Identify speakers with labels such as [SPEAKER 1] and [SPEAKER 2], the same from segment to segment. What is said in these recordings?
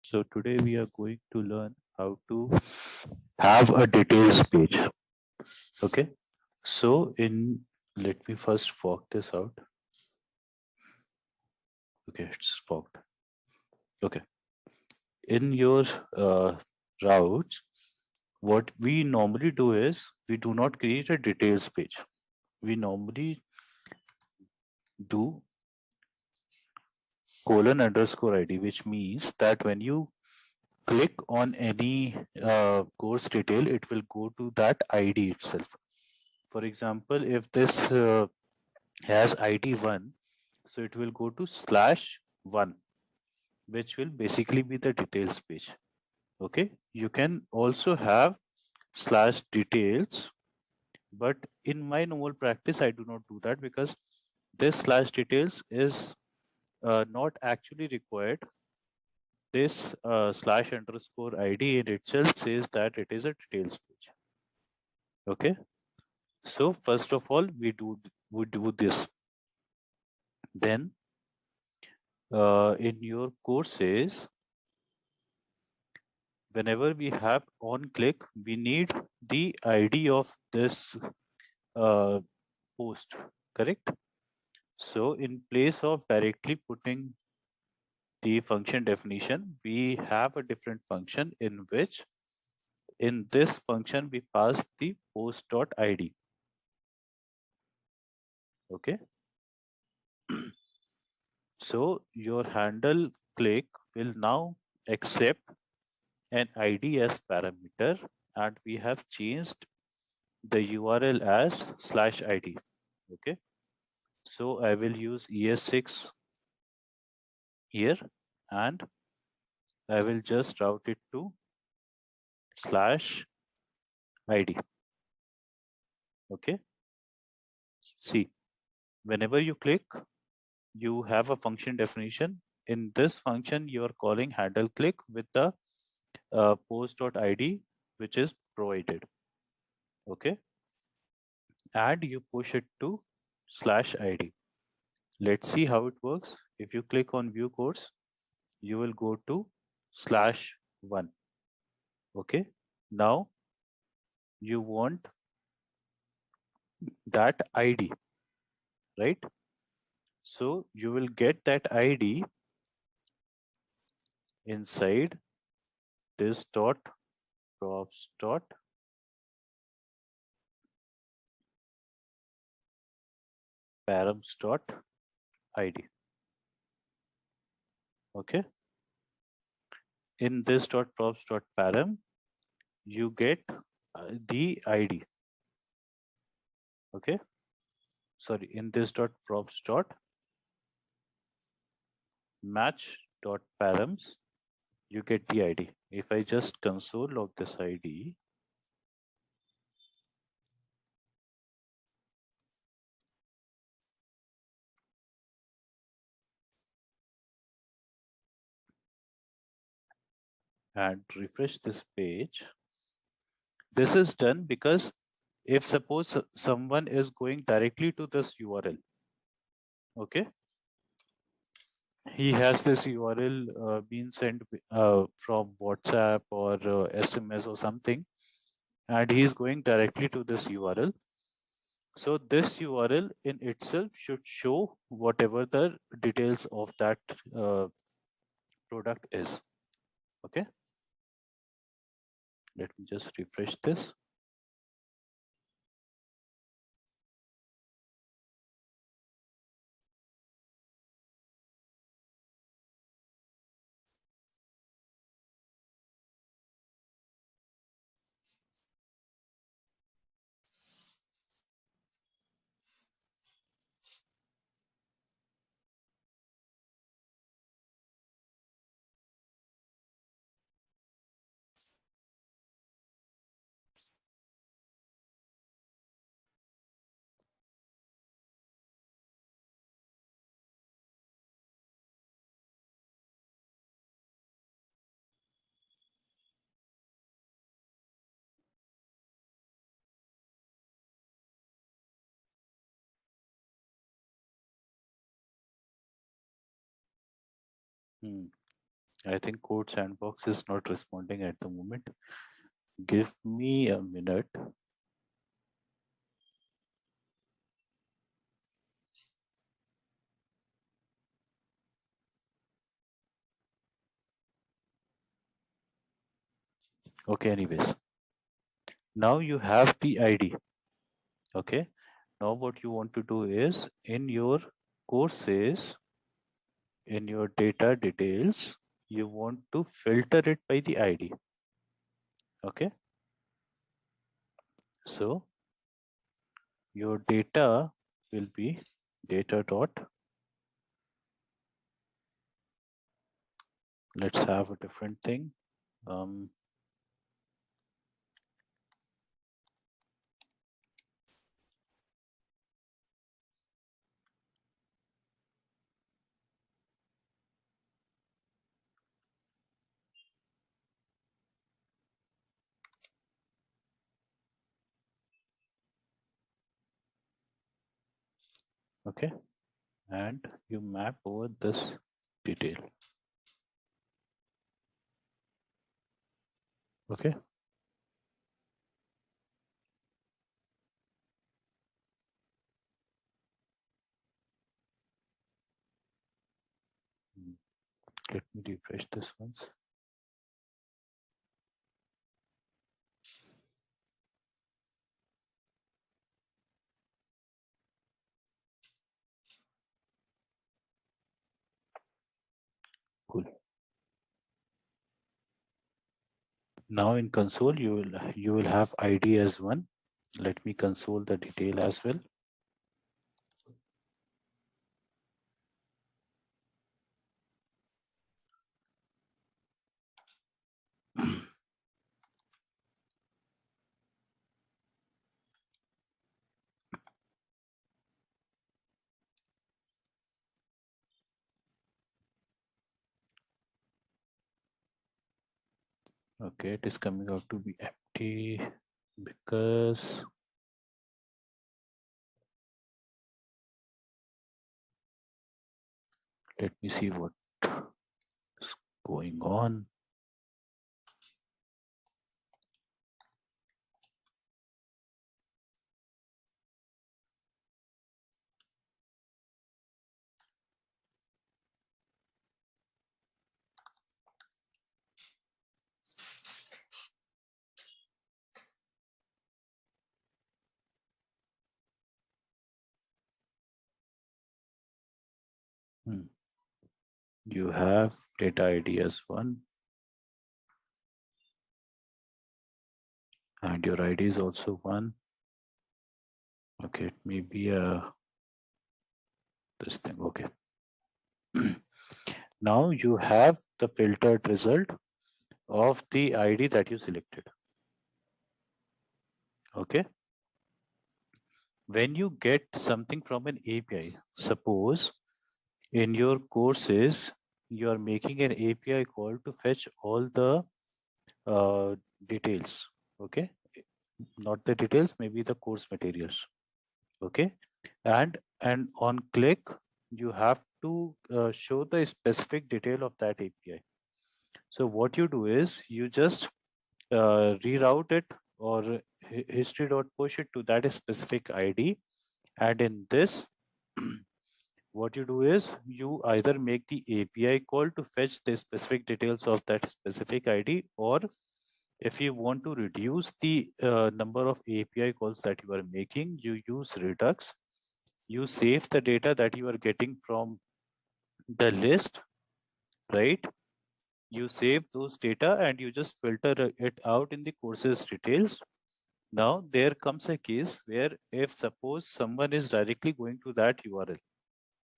[SPEAKER 1] So today we are going to learn how to have a details page. Okay. So let me first fork this out. Okay, it's forked. Okay. In your uh, routes, what we normally do is we do not create a details page. We normally do :_id, which means that when you click on any course detail, it will go to that ID itself. For example, if this has ID 1, so it will go to /1, which will basically be the details page. Okay, you can also have /details, but in my normal practice, I do not do that because this /details is not actually required. This /_id in itself says that it is a details page. Okay, so first of all, we do this. Then in your courses, whenever we have on click, we need the ID of this uh, post, correct? So in place of directly putting the function definition, we have a different function in which in this function we pass the post.id. Okay. So your handle click will now accept an ID as parameter, and we have changed the URL as /id. Okay. So I will use ES6 here, and I will just route it to /id. Okay. See, whenever you click, you have a function definition. In this function, you are calling handle click with the post.id, which is provided. Okay. And you push it to /id. Let's see how it works. If you click on view course, you will go to /1. Okay. Now you want that ID, right? So you will get that ID inside this dot props dot params dot id. Okay. In this dot props dot param, you get the ID. Okay. Sorry, in this dot props dot match dot params, you get the ID. If I just console log this ID, and refresh this page, this is done because if suppose someone is going directly to this URL, okay, he has this URL being sent from WhatsApp or SMS or something, and he's going directly to this URL. So this URL in itself should show whatever the details of that product is. Okay. Let me just refresh this. Hmm. I think Code Sandbox is not responding at the moment. Give me a minute. Okay, anyways. Now you have the ID. Okay. Now what you want to do is in your courses, in your data details, you want to filter it by the ID. Okay. So your data will be data dot. Let's have a different thing. Um, okay. And you map over this detail. Okay. Let me refresh this once. Cool. Now in console, you will have ID as one. Let me console the detail as well. Okay, it is coming out to be empty because let me see what is going on. You have data ID as one, and your ID is also one. Okay, it may be this thing. Okay. Now you have the filtered result of the ID that you selected. Okay. When you get something from an API, suppose in your courses, you are making an API call to fetch all the details. Okay. Not the details, maybe the course materials. Okay. And on click, you have to show the specific detail of that API. So what you do is you just reroute it or history.push it to that specific ID. And in this, what you do is you either make the API call to fetch the specific details of that specific ID, or if you want to reduce the number of API calls that you are making, you use Redux. You save the data that you are getting from the list, right? You save those data and you just filter it out in the courses details. Now there comes a case where if suppose someone is directly going to that URL,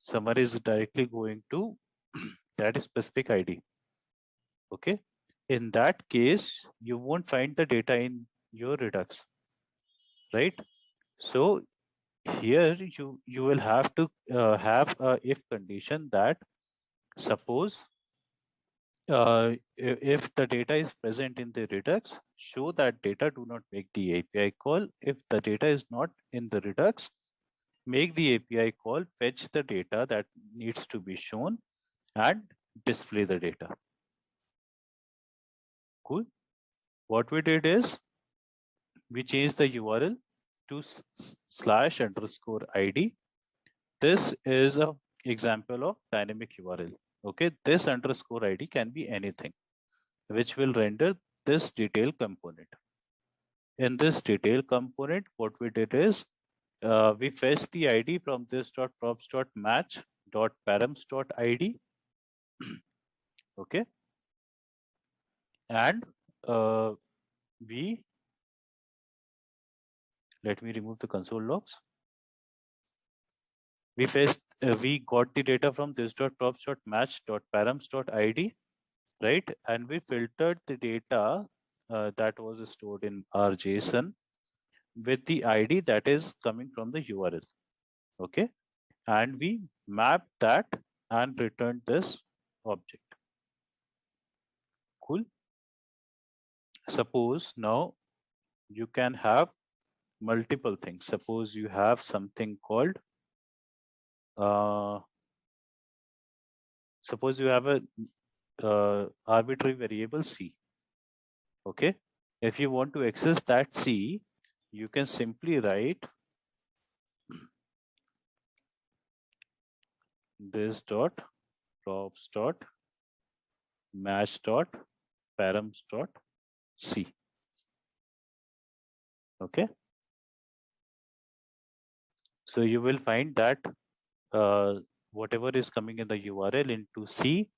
[SPEAKER 1] someone is directly going to that specific ID. Okay. In that case, you won't find the data in your Redux, right? So here you will have to have a if condition that suppose if the data is present in the Redux, show that data, do not make the API call. If the data is not in the Redux, make the API call, fetch the data that needs to be shown and display the data. Cool. What we did is we changed the URL to /_id. This is a example of dynamic URL. Okay, this underscore ID can be anything, which will render this detail component. In this detail component, what we did is we fetched the ID from this .props.match.params.id. Okay, and let me remove the console logs. We got the data from this .props.match.params.id, right? And we filtered the data that was stored in our JSON with the ID that is coming from the URL. Okay, and we mapped that and returned this object. Cool. Suppose now you can have multiple things. Suppose you have something called suppose you have a arbitrary variable C. Okay, if you want to access that C, you can simply write this props match params C. Okay, so you will find that whatever is coming in the URL into C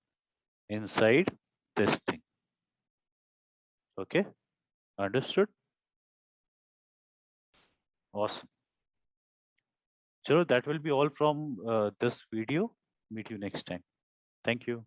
[SPEAKER 1] inside this thing. Okay, understood? Awesome. So that will be all from this video. Meet you next time. Thank you.